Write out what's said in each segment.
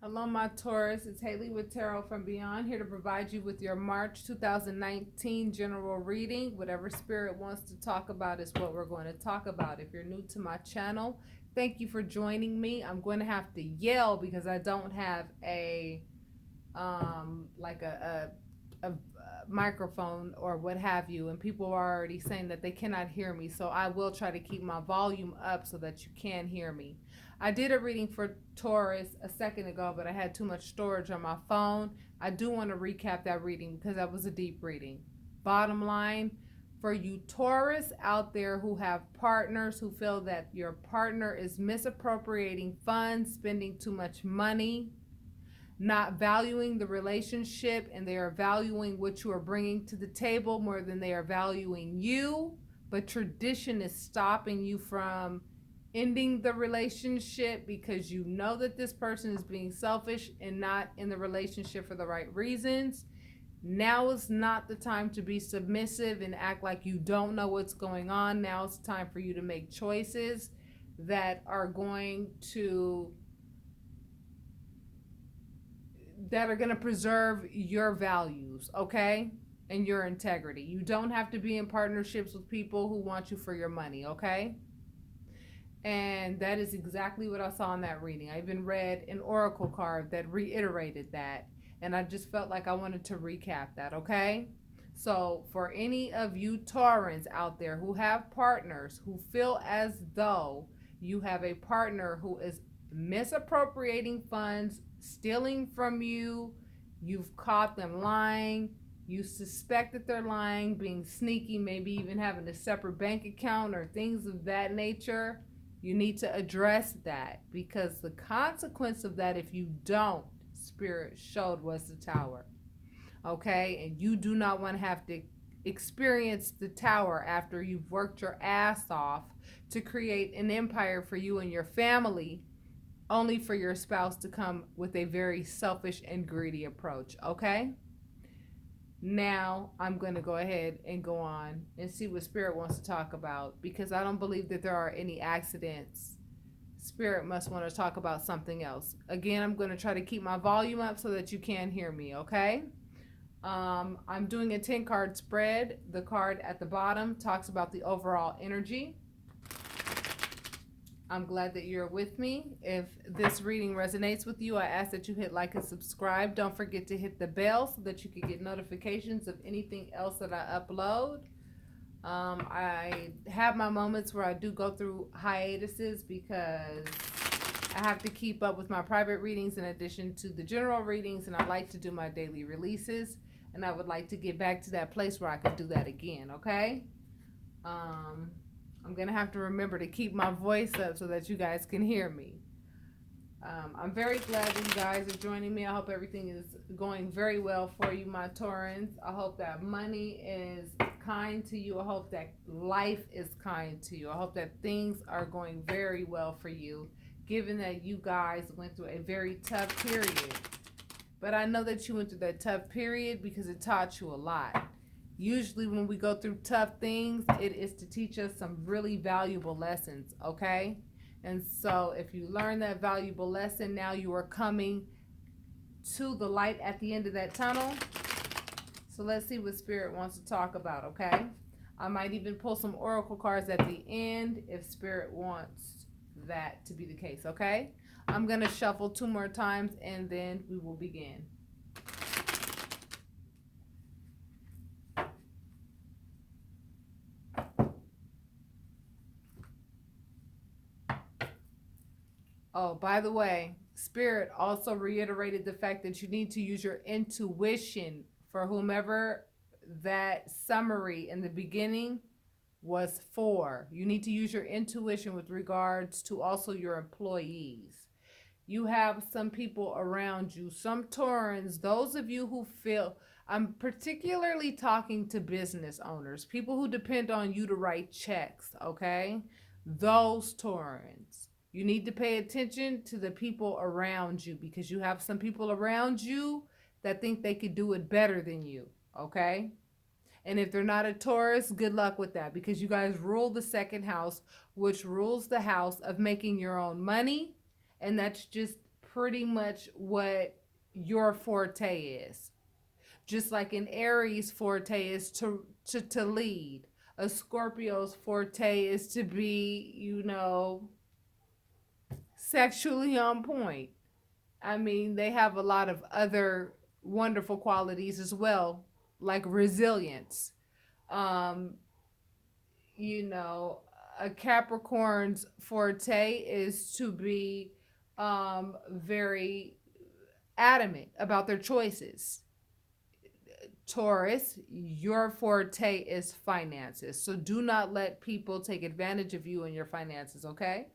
Hello, my Taurus. It's Haley with Tarot from Beyond, here to provide you with your March 2019 general reading. Whatever Spirit wants to talk about is what we're going to talk about. If you're new to my channel, thank you for joining me. I'm going to have to yell because I don't have a a microphone or what have you, and people are already saying that they cannot hear me, so I will try to keep my volume up so that you can hear me. I did a reading for Taurus a second ago, but I had too much storage on my phone. I do want to recap that reading because that was a deep reading. Bottom line, for you Taurus out there who have partners who feel that your partner is misappropriating funds, spending too much money, not valuing the relationship, and they are valuing what you are bringing to the table more than they are valuing you, but tradition is stopping you from ending the relationship because you know that this person is being selfish and not in the relationship for the right reasons. Now is not the time to be submissive and act like you don't know what's going on. Now it's time for you to make choices that are going to preserve your values, okay? And your integrity. You don't have to be in partnerships with people who want you for your money, okay? And that is exactly what I saw in that reading. I even read an oracle card that reiterated that, and I just felt like I wanted to recap that, okay? So for any of you Taurans out there who have partners who feel as though you have a partner who is misappropriating funds, stealing from you, you've caught them lying, you suspect that they're lying, being sneaky, maybe even having a separate bank account or things of that nature, you need to address that, because the consequence of that, if you don't, Spirit showed, was the Tower. Okay? And you do not want to have to experience the Tower after you've worked your ass off to create an empire for you and your family, only for your spouse to come with a very selfish and greedy approach. Okay? Now I'm going to go ahead and go on and see what Spirit wants to talk about, because I don't believe that there are any accidents. Spirit must want to talk about something else. Again, I'm going to try to keep my volume up so that you can hear me, okay? I'm doing a 10 card spread. The card at the bottom talks about the overall energy. I'm glad that you're with me. If this reading resonates with you, I ask that you hit like and subscribe. Don't forget to hit the bell so that you can get notifications of anything else that I upload. I have my moments where I do go through hiatuses because I have to keep up with my private readings in addition to the general readings, and I like to do my daily releases, and I would like to get back to that place where I could do that again, okay? I'm going to have to remember to keep my voice up so that you guys can hear me. I'm very glad that you guys are joining me. I hope everything is going very well for you, my Taurans. I hope that money is kind to you. I hope that life is kind to you. I hope that things are going very well for you, given that you guys went through a very tough period. But I know that you went through that tough period because it taught you a lot. Usually when we go through tough things, it is to teach us some really valuable lessons, okay? And so if you learn that valuable lesson, now you are coming to the light at the end of that tunnel. So let's see what Spirit wants to talk about, okay? I might even pull some oracle cards at the end if Spirit wants that to be the case, okay? I'm going to shuffle 2 more times and then we will begin. Oh, by the way, Spirit also reiterated the fact that you need to use your intuition for whomever that summary in the beginning was for. You need to use your intuition with regards to also your employees. You have some people around you, some Taurans, those of you who feel, I'm particularly talking to business owners, people who depend on you to write checks, okay? Those Taurans. You need to pay attention to the people around you, because you have some people around you that think they could do it better than you, okay? And if they're not a Taurus, good luck with that, because you guys rule the second house, which rules the house of making your own money. And that's just pretty much what your forte is. Just like an Aries forte is to lead. A Scorpio's forte is to be, sexually on point. I mean, they have a lot of other wonderful qualities as well, like resilience. Um, you know, a Capricorn's forte is to be very adamant about their choices. Taurus, your forte is finances. So do not let people take advantage of you and your finances, okay?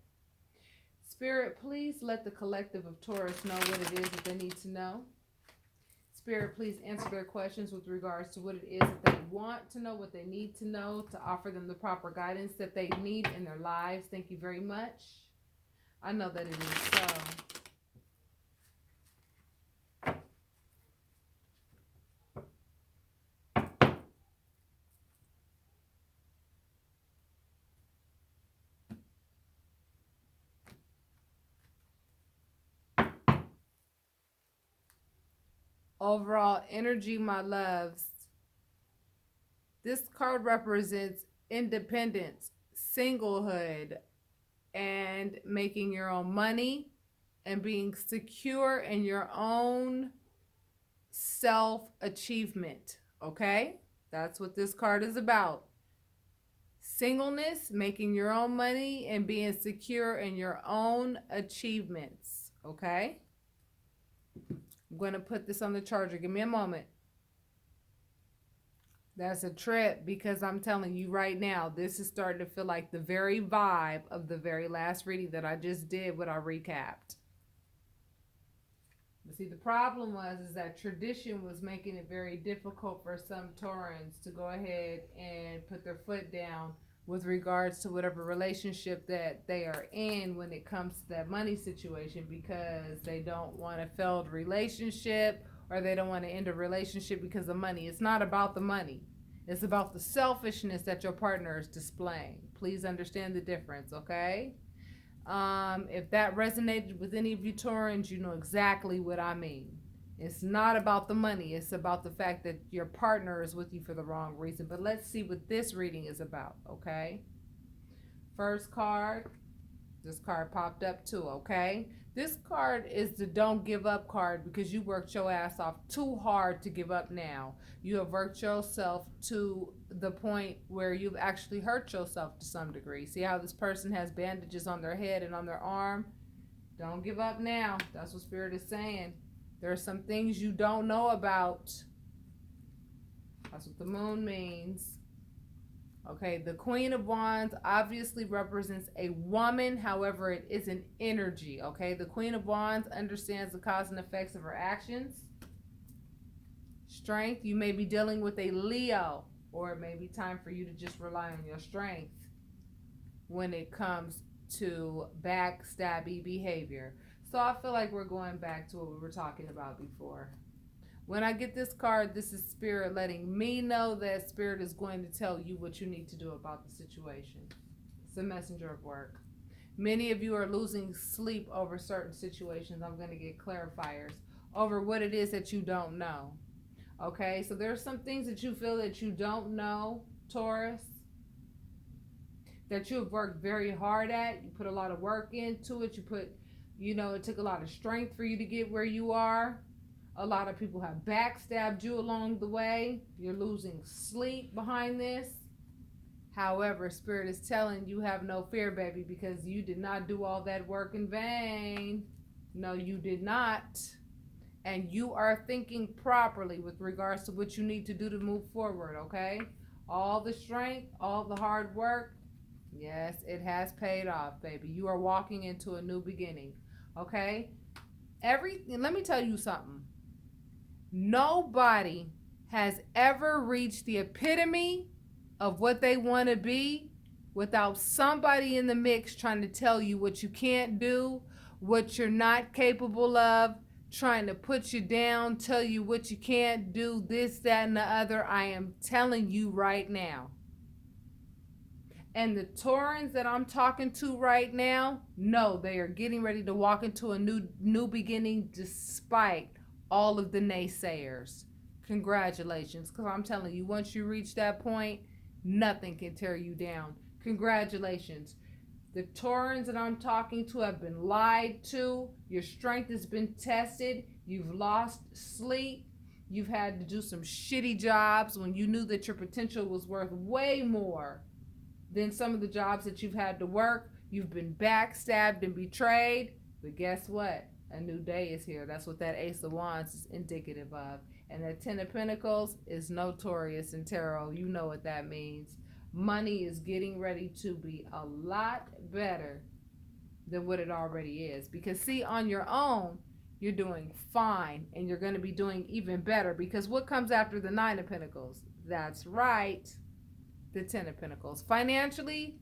Spirit, please let the collective of Taurus know what it is that they need to know. Spirit, please answer their questions with regards to what it is that they want to know, what they need to know, to offer them the proper guidance that they need in their lives. Thank you very much. I know that it is so. Overall energy, my loves. This card represents independence, singlehood, and making your own money and being secure in your own self-achievement. Okay? That's what this card is about. Singleness, making your own money, and being secure in your own achievements. Okay? I'm going to put this on the charger. Give me a moment. That's a trip, because I'm telling you right now, this is starting to feel like the very vibe of the very last reading that I just did when I recapped. But see, the problem is that tradition was making it very difficult for some Taurans to go ahead and put their foot down with regards to whatever relationship that they are in when it comes to that money situation, because they don't want a failed relationship, or they don't want to end a relationship because of money. It's not about the money. It's about the selfishness that your partner is displaying. Please understand the difference, okay? If that resonated with any of you Taurans, you know exactly what I mean. It's not about the money. It's about the fact that your partner is with you for the wrong reason. But let's see what this reading is about, okay? First card. This card popped up too, okay? This card is the don't give up card, because you worked your ass off too hard to give up now. You have worked yourself to the point where you've actually hurt yourself to some degree. See how this person has bandages on their head and on their arm? Don't give up now. That's what Spirit is saying. There are some things you don't know about. That's what the moon means. Okay, the Queen of Wands obviously represents a woman. However, it is an energy, okay? The Queen of Wands understands the cause and effects of her actions. Strength, you may be dealing with a Leo, or it may be time for you to just rely on your strength when it comes to backstabby behavior. So I feel like we're going back to what we were talking about before. When I get this card, this is Spirit letting me know that Spirit is going to tell you what you need to do about the situation. It's a messenger of work. Many of you are losing sleep over certain situations. I'm going to get clarifiers over what it is that you don't know. Okay, so there are some things that you feel that you don't know, Taurus, that you have worked very hard at. You put a lot of work into it. It took a lot of strength for you to get where you are. A lot of people have backstabbed you along the way. You're losing sleep behind this. However, Spirit is telling you have no fear, baby, because you did not do all that work in vain. No, you did not. And you are thinking properly with regards to what you need to do to move forward, okay? All the strength, all the hard work, yes, it has paid off, baby. You are walking into a new beginning, okay? Let me tell you something. Nobody has ever reached the epitome of what they want to be without somebody in the mix trying to tell you what you can't do, what you're not capable of, trying to put you down, tell you what you can't do, this, that, and the other. I am telling you right now. And the Taurans that I'm talking to right now, no, they are getting ready to walk into a new beginning despite all of the naysayers. Congratulations, because I'm telling you, once you reach that point, nothing can tear you down. Congratulations. The Taurans that I'm talking to have been lied to. Your strength has been tested. You've lost sleep. You've had to do some shitty jobs when you knew that your potential was worth way more than some of the jobs that you've had to work. You've been backstabbed and betrayed. But guess what? A new day is here. That's what that Ace of Wands is indicative of. And that Ten of Pentacles is notorious in tarot. You know what that means. Money is getting ready to be a lot better than what it already is. Because see, on your own, you're doing fine. And you're going to be doing even better. Because what comes after the Nine of Pentacles? That's right. The Ten of Pentacles. Financially,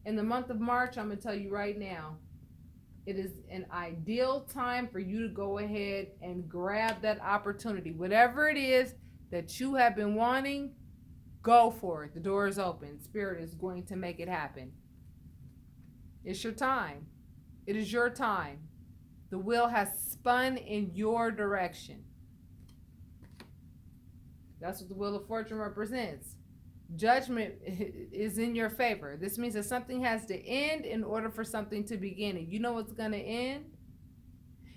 in the month of March, I'm going to tell you right now, it is an ideal time for you to go ahead and grab that opportunity. Whatever it is that you have been wanting, go for it. The door is open. Spirit is going to make it happen. It's your time. It is your time. The wheel has spun in your direction. That's what the Wheel of Fortune represents. Judgment is in your favor. This means that something has to end in order for something to begin. And you know what's going to end?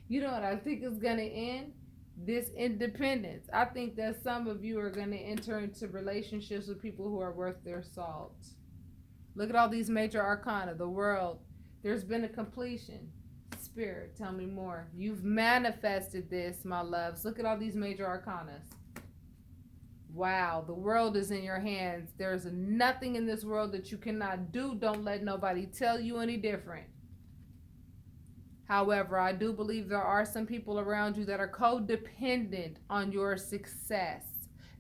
You know what I think is going to end? This independence. I think that some of you are going to enter into relationships with people who are worth their salt. Look at all these major arcana. The world. There's been a completion. Spirit, tell me more. You've manifested this, my loves. Look at all these major arcanas. Wow, the world is in your hands. There's nothing in this world that you cannot do. Don't let nobody tell you any different. However, I do believe there are some people around you that are codependent on your success.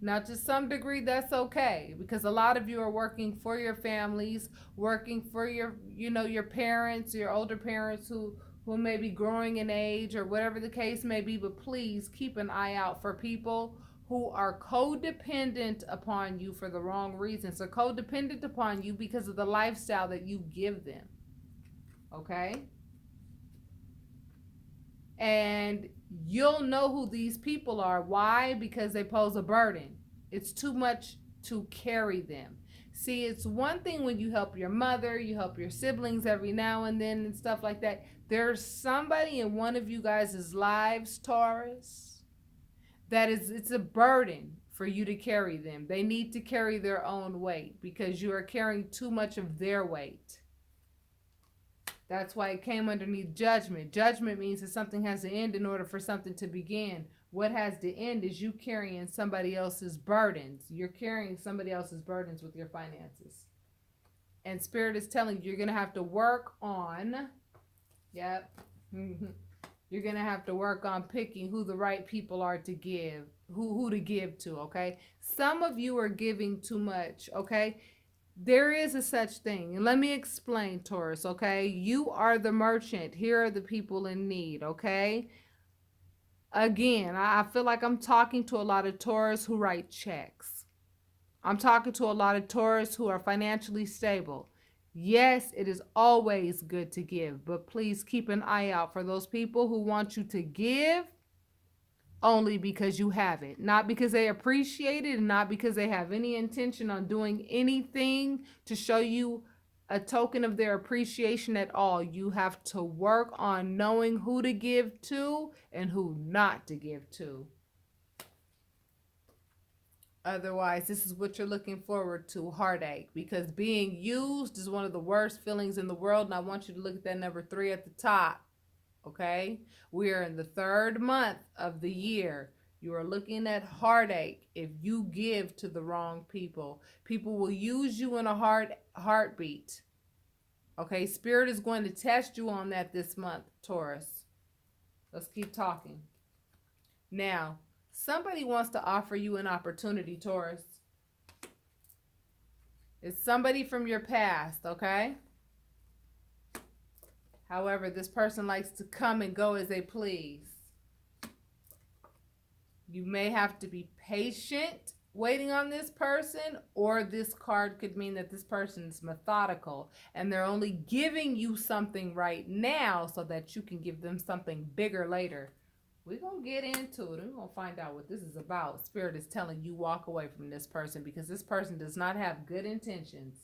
Now, to some degree, that's okay, because a lot of you are working for your families, working for your parents, your older parents who may be growing in age or whatever the case may be. But please keep an eye out for people who are codependent upon you for the wrong reasons. So codependent upon you because of the lifestyle that you give them. Okay? And you'll know who these people are. Why? Because they pose a burden. It's too much to carry them. See, it's one thing when you help your mother, you help your siblings every now and then and stuff like that. There's somebody in one of you guys' lives, Taurus, it's a burden for you to carry them. They need to carry their own weight because you are carrying too much of their weight. That's why it came underneath judgment. Judgment means that something has to end in order for something to begin. What has to end is you carrying somebody else's burdens. You're carrying somebody else's burdens with your finances. And Spirit is telling you, you're going to have to work on, you're going to have to work on picking who the right people are to give, who to give to, okay? Some of you are giving too much, okay? There is a such thing. And let me explain, Taurus, okay? You are the merchant. Here are the people in need, okay? Again, I feel like I'm talking to a lot of Taurus who write checks. I'm talking to a lot of Taurus who are financially stable. Yes, it is always good to give, but please keep an eye out for those people who want you to give only because you have it, not because they appreciate it and not because they have any intention on doing anything to show you a token of their appreciation at all. You have to work on knowing who to give to and who not to give to. Otherwise, this is what you're looking forward to, heartache, because being used is one of the worst feelings in the world. And I want you to look at that number 3 at the top. Okay? We are in the 3rd month of the year. You are looking at heartache if you give to the wrong people. People will use you in a heartbeat. Okay? Spirit is going to test you on that this month, Taurus. Let's keep talking. Now, somebody wants to offer you an opportunity, Taurus. It's somebody from your past, okay? However, this person likes to come and go as they please. You may have to be patient waiting on this person, or this card could mean that this person is methodical and they're only giving you something right now so that you can give them something bigger later. We're going to get into it. We're going to find out what this is about. Spirit is telling you walk away from this person because this person does not have good intentions.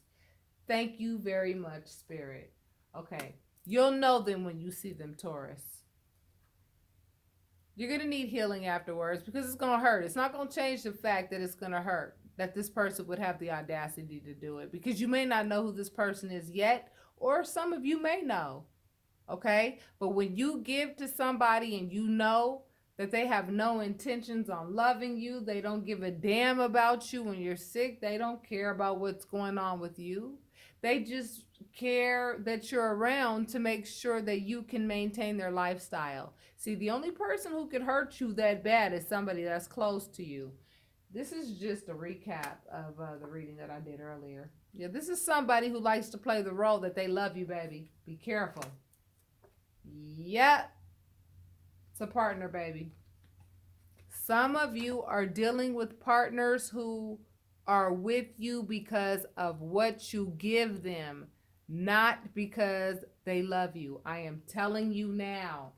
Thank you very much, Spirit. Okay. You'll know them when you see them, Taurus. You're going to need healing afterwards because it's going to hurt. It's not going to change the fact that it's going to hurt, that this person would have the audacity to do it, because you may not know who this person is yet, or some of you may know. Okay? But when you give to somebody and you know that they have no intentions on loving you, they don't give a damn about you when you're sick, they don't care about what's going on with you. They just care that you're around to make sure that you can maintain their lifestyle. See, the only person who could hurt you that bad is somebody that's close to you. This is just a recap of the reading that I did earlier. Yeah, this is somebody who likes to play the role that they love you, baby. Be careful. Yep. It's a partner, baby. Some of you are dealing with partners who are with you because of what you give them, not because they love you. I am telling you now.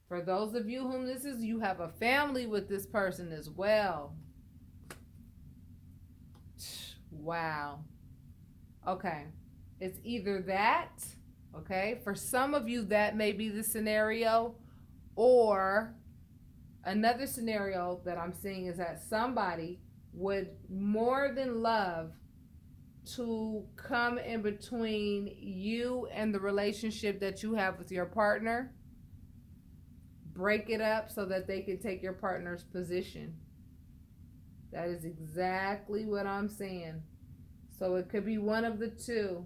For those of you whom this is, you have a family with this person as well. Wow. Okay. It's either that, okay? For some of you, that may be the scenario, or another scenario that I'm seeing is that somebody would more than love to come in between you and the relationship that you have with your partner, break it up so that they can take your partner's position. That is exactly what I'm saying. So it could be one of the two.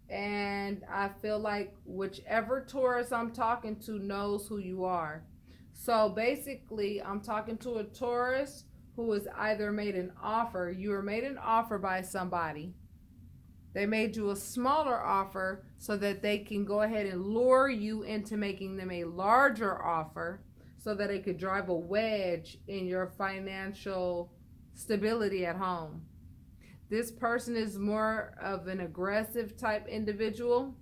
And I feel like whichever Taurus I'm talking to knows who you are. So basically, I'm talking to a Taurus who has either made an offer. You were made an offer by somebody. They made you a smaller offer so that they can go ahead and lure you into making them a larger offer so that it could drive a wedge in your financial stability at home. This person is more of an aggressive type individual,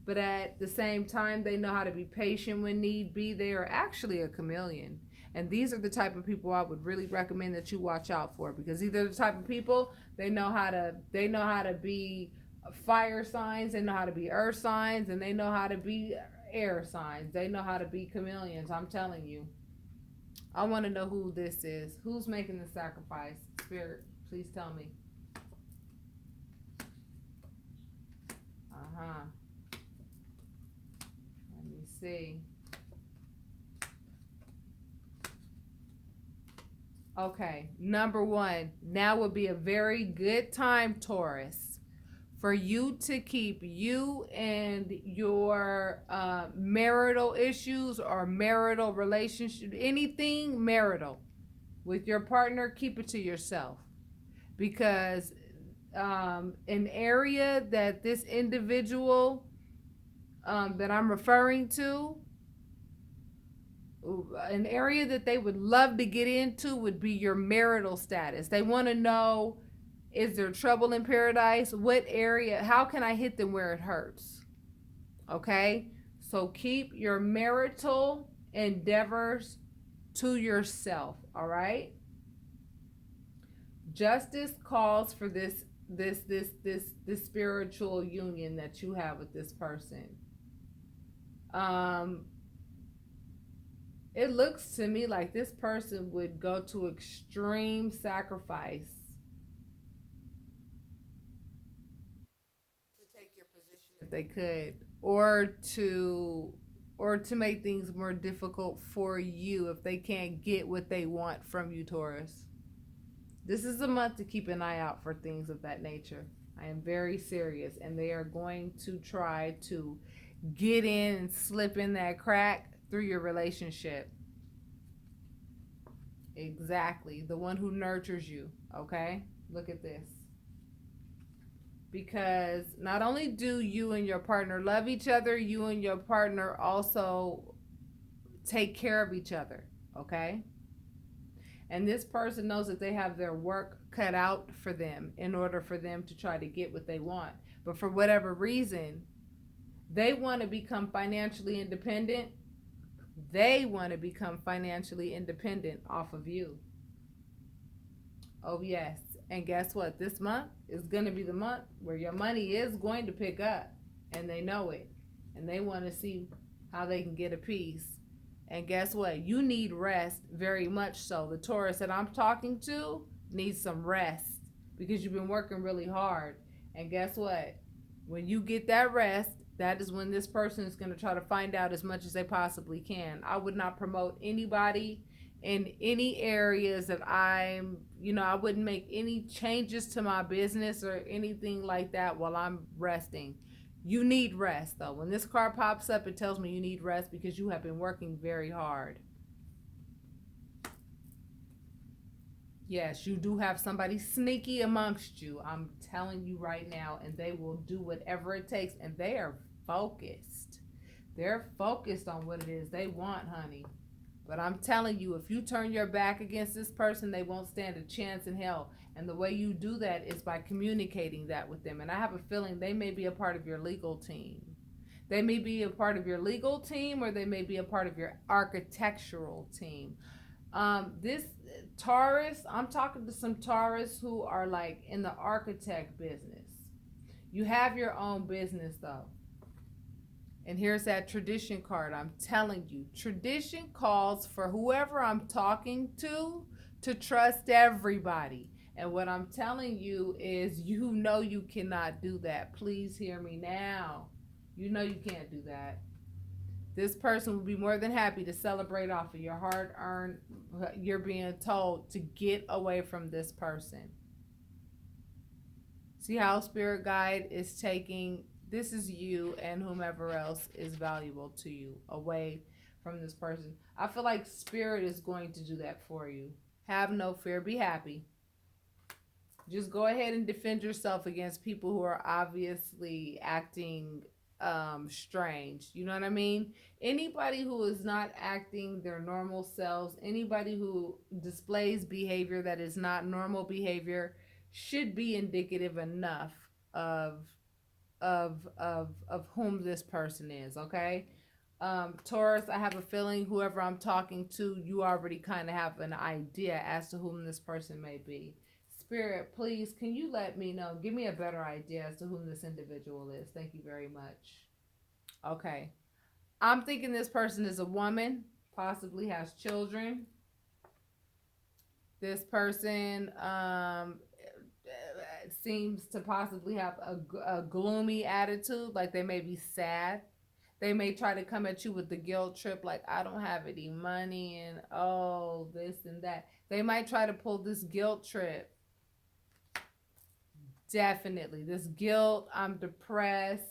but at the same time, they know how to be patient when need be. They are actually a chameleon. And these are the type of people I would really recommend that you watch out for, because these are the type of people, they know how to be fire signs, they know how to be earth signs, and they know how to be air signs. They know how to be chameleons. I'm telling you. I want to know who this is. Who's making the sacrifice? Spirit, please tell me. Let me see. Okay, number one, now would be a very good time, Taurus, for you to keep you and your marital issues or marital relationship, anything marital with your partner, keep it to yourself. Because an area that this individual that I'm referring to, an area that they would love to get into would be your marital status. They want to know, is there trouble in paradise? What area? How can I hit them where it hurts? Okay? So keep your marital endeavors to yourself, all right? Justice calls for this spiritual union that you have with this person. It looks to me like this person would go to extreme sacrifice to take your position if they could, or to make things more difficult for you if they can't get what they want from you, Taurus. This is a month to keep an eye out for things of that nature. I am very serious, and they are going to try to get in and slip in that crack through your relationship. Exactly. The one who nurtures you, okay? Look at this. Because not only do you and your partner love each other, you and your partner also take care of each other, okay? And this person knows that they have their work cut out for them in order for them to try to get what they want. But for whatever reason, they want to become financially independent. They want to become financially independent off of you. Oh, yes. And guess what? This month is going to be the month where your money is going to pick up. And they know it. And they want to see how they can get a piece. And guess what? You need rest, very much so. The Taurus that I'm talking to needs some rest because you've been working really hard. And guess what? When you get that rest, that is when this person is going to try to find out as much as they possibly can. I would not promote anybody in any areas that I wouldn't make any changes to my business or anything like that while I'm resting. You need rest, though. When this card pops up, it tells me you need rest because you have been working very hard. Yes, you do have somebody sneaky amongst you. I'm telling you right now, and they will do whatever it takes, and they are focused. They're focused on what it is they want, honey. But I'm telling you, if you turn your back against this person, they won't stand a chance in hell. And the way you do that is by communicating that with them. And I have a feeling they may be a part of your legal team. They may be a part of your legal team, or they may be a part of your architectural team. This Taurus, I'm talking to some Taurus who are like in the architect business. You have your own business, though. And here's that tradition card. I'm telling you, tradition calls for whoever I'm talking to trust everybody. And what I'm telling you is, you know you cannot do that. Please hear me now. You know you can't do that. This person will be more than happy to celebrate off of your hard-earned, you're being told to get away from this person. See how Spirit Guide is taking, this is you and whomever else is valuable to you, away from this person. I feel like Spirit is going to do that for you. Have no fear. Be happy. Just go ahead and defend yourself against people who are obviously acting strange. You know what I mean? Anybody who is not acting their normal selves, anybody who displays behavior that is not normal behavior, should be indicative enough of whom this person is. Okay, Taurus, I have a feeling whoever I'm talking to, you already kind of have an idea as to whom this person may be. Spirit, please, can you let me know? Give me a better idea as to whom this individual is. Thank you very much. Okay. I'm thinking this person is a woman, possibly has children. This person seems to possibly have a gloomy attitude, like they may be sad. They may try to come at you with the guilt trip, like, I don't have any money and oh, this and that. They might try to pull this guilt trip. Definitely. This guilt, I'm depressed.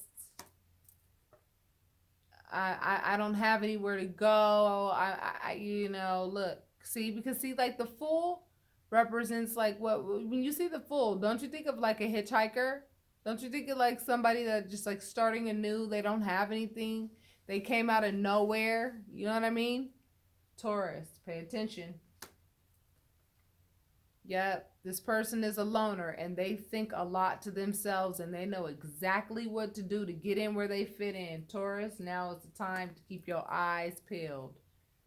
I don't have anywhere to go. Look, see, like the Fool represents like what, when you see the Fool, don't you think of like a hitchhiker? Don't you think of like somebody that just like starting anew? They don't have anything. They came out of nowhere. You know what I mean? Taurus, pay attention. Yep, this person is a loner and they think a lot to themselves and they know exactly what to do to get in where they fit in. Taurus, now is the time to keep your eyes peeled.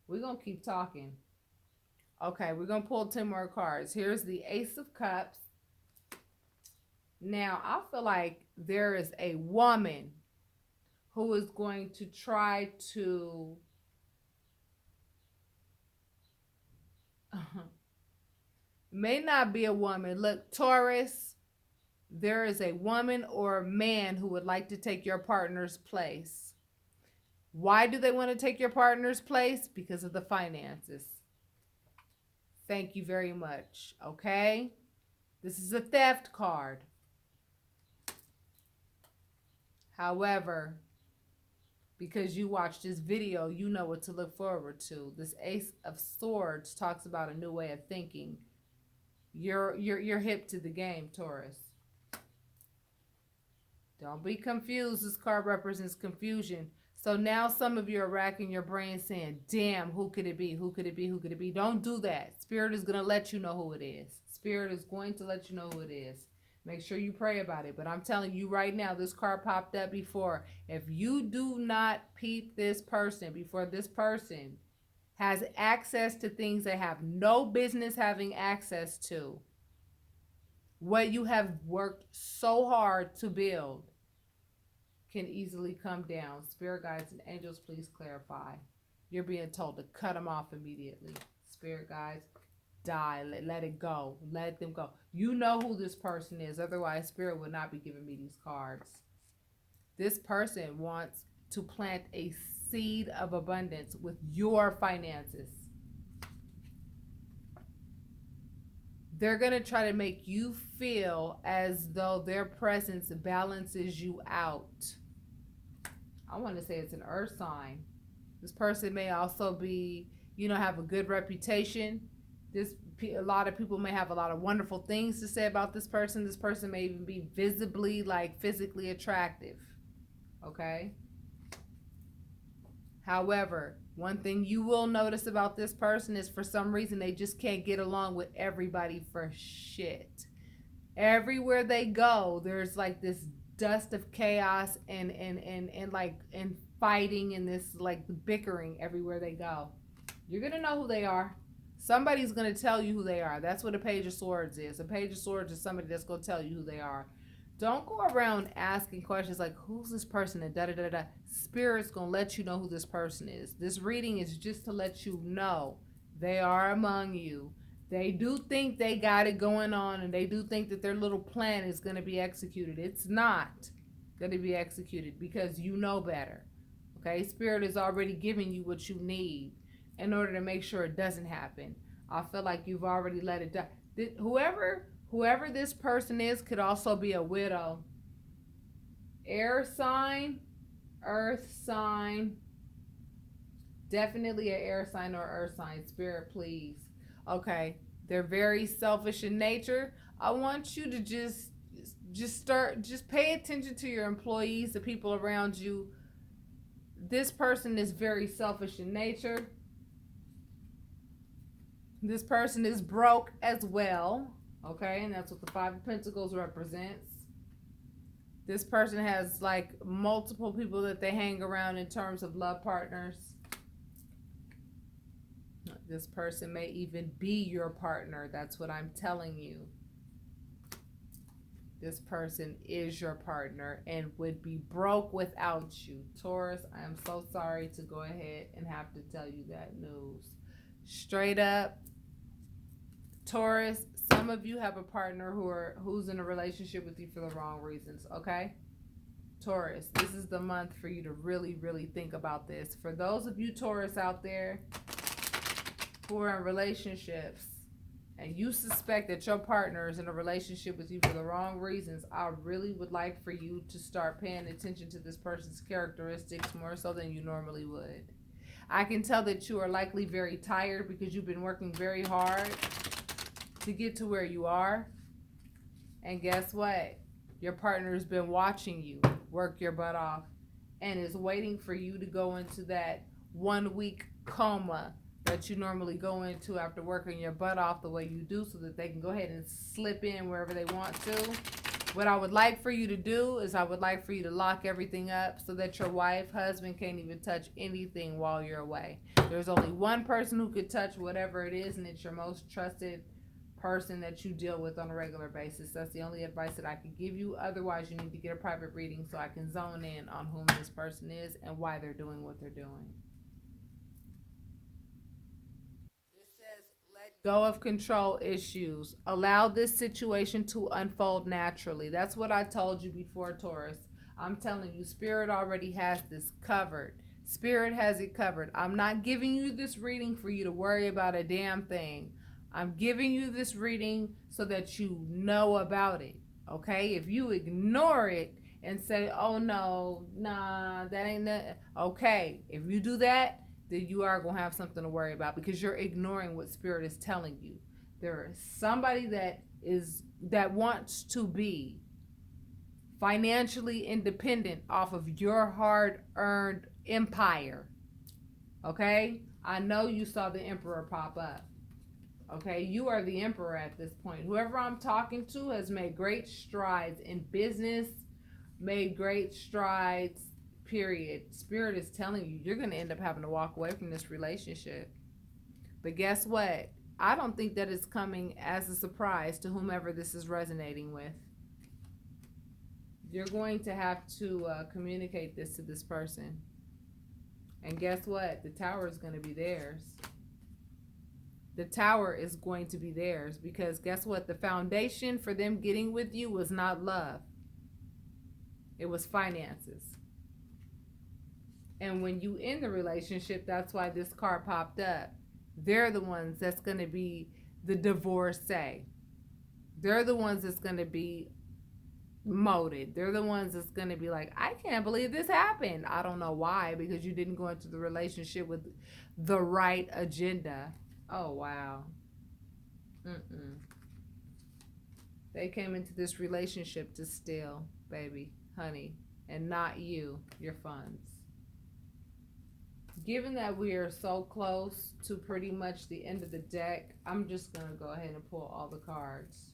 We're going to keep talking. Okay, we're going to pull 10 more cards. Here's the Ace of Cups. Now, I feel like there is a woman who is going to try to may not be a woman. Look, Taurus, there is a woman or a man who would like to take your partner's place. Why do they want to take your partner's place? Because of the finances. Thank you very much. Okay? This is a theft card. However, because you watched this video, you know what to look forward to. This Ace of Swords talks about a new way of thinking. You're hip to the game, Taurus. Don't be confused. This card represents confusion. So now some of you are racking your brain saying, damn, who could it be? Who could it be? Who could it be? Don't do that. Spirit is going to let you know who it is. Spirit is going to let you know who it is. Make sure you pray about it. But I'm telling you right now, this card popped up before. If you do not peep this person before this person has access to things they have no business having access to, what you have worked so hard to build can easily come down. Spirit guides and angels, please clarify. You're being told to cut them off immediately. Spirit guides, die. Let it go. Let them go. You know who this person is. Otherwise, Spirit would not be giving me these cards. This person wants to plant a seed of abundance with your finances. They're going to try to make you feel as though their presence balances you out. I want to say it's an earth sign. This person may also be, have a good reputation. A lot of people may have a lot of wonderful things to say about this person. This person may even be visibly, physically attractive. Okay? However, one thing you will notice about this person is for some reason they just can't get along with everybody for shit. Everywhere they go, there's this dust of chaos and fighting and this bickering everywhere they go. You're gonna know who they are. Somebody's gonna tell you who they are. That's what a Page of Swords is. A Page of Swords is somebody that's gonna tell you who they are. Don't go around asking questions like, who's this person? And da-da-da-da. Spirit's going to let you know who this person is. This reading is just to let you know they are among you. They do think they got it going on, and they do think that their little plan is going to be executed. It's not going to be executed because you know better. Okay? Spirit is already giving you what you need in order to make sure it doesn't happen. I feel like you've already let it die. Whoever this person is could also be a widow. Air sign, earth sign, definitely an air sign or earth sign. Spirit, please. Okay, they're very selfish in nature. I want you to just pay attention to your employees, the people around you. This person is very selfish in nature. This person is broke as well. Okay, and that's what the Five of Pentacles represents. This person has multiple people that they hang around in terms of love partners. This person may even be your partner. That's what I'm telling you. This person is your partner and would be broke without you. Taurus, I am so sorry to go ahead and have to tell you that news. Straight up, Taurus, some of you have a partner who's in a relationship with you for the wrong reasons, okay? Taurus, this is the month for you to really, really think about this. For those of you Taurus out there who are in relationships and you suspect that your partner is in a relationship with you for the wrong reasons, I really would like for you to start paying attention to this person's characteristics more so than you normally would. I can tell that you are likely very tired because you've been working very hard to get to where you are. And guess what? Your partner has been watching you work your butt off and is waiting for you to go into that 1 week coma that you normally go into after working your butt off the way you do so that they can go ahead and slip in wherever they want to. What I would like for you to do is I would like for you to lock everything up so that your wife, husband can't even touch anything while you're away. There's only one person who could touch whatever it is, and it's your most trusted person that you deal with on a regular basis. That's the only advice that I can give you. Otherwise, you need to get a private reading so I can zone in on whom this person is and why they're doing what they're doing. It says, let go of control issues. Allow this situation to unfold naturally. That's what I told you before, Taurus. I'm telling you, Spirit already has this covered. Spirit has it covered. I'm not giving you this reading for you to worry about a damn thing. I'm giving you this reading so that you know about it, okay? If you ignore it and say, oh, no, nah, that ain't that. Okay, if you do that, then you are going to have something to worry about because you're ignoring what Spirit is telling you. There is somebody that wants to be financially independent off of your hard-earned empire. Okay? I know you saw the emperor pop up. Okay? You are the emperor at this point. Whoever I'm talking to has made great strides in business, made great strides, period. Spirit is telling you you're going to end up having to walk away from this relationship. But guess what? I don't think that it's coming as a surprise to whomever this is resonating with. You're going to have to communicate this to this person. And guess what? The tower is going to be theirs. The tower is going to be theirs because guess what? The foundation for them getting with you was not love. It was finances. And when you end the relationship, that's why this card popped up. They're the ones that's going to be the divorcee. They're the ones that's going to be molded. They're the ones that's going to be like, I can't believe this happened. I don't know why, because you didn't go into the relationship with the right agenda. Oh, wow. They came into this relationship to steal, baby, honey, and not you, your funds. Given that we are so close to pretty much the end of the deck, I'm just going to go ahead and pull all the cards.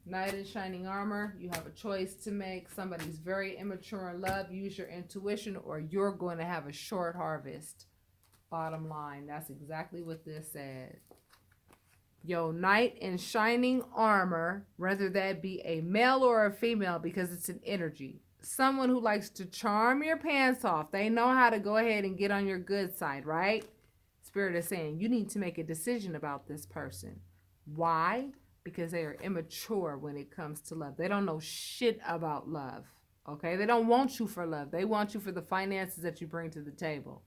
Knight in shining armor, you have a choice to make. Somebody's very immature in love. Use your intuition or you're going to have a short harvest. Bottom line, that's exactly what this said. Yo, knight in shining armor, whether that be a male or a female, because it's an energy. Someone who likes to charm your pants off. They know how to go ahead and get on your good side, right? Spirit is saying you need to make a decision about this person. Why? Because they are immature when it comes to love. They don't know shit about love, okay? They don't want you for love. They want you for the finances that you bring to the table.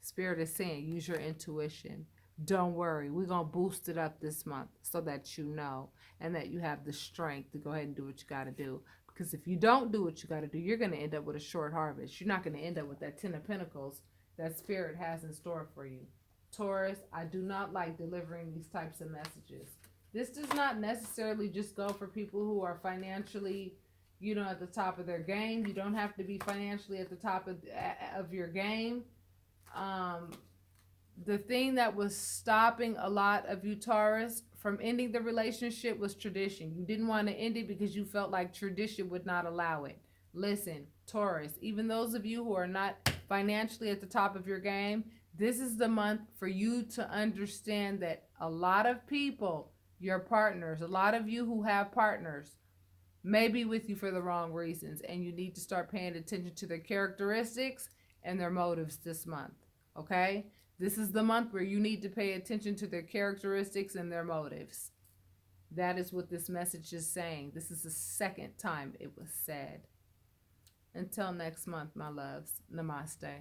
Spirit is saying use your intuition. Don't worry. We're going to boost it up this month so that you know and that you have the strength to go ahead and do what you got to do. Because if you don't do what you got to do, you're going to end up with a short harvest. You're not going to end up with that 10 of Pentacles that Spirit has in store for you. Taurus, I do not like delivering these types of messages. This does not necessarily just go for people who are financially, at the top of their game. You don't have to be financially at the top of your game. The thing that was stopping a lot of you, Taurus, from ending the relationship was tradition. You didn't want to end it because you felt like tradition would not allow it. Listen, Taurus, even those of you who are not financially at the top of your game, this is the month for you to understand that a lot of people, your partners, a lot of you who have partners, may be with you for the wrong reasons, and you need to start paying attention to their characteristics and their motives this month, okay? This is the month where you need to pay attention to their characteristics and their motives. That is what this message is saying. This is the second time it was said. Until next month, my loves. Namaste.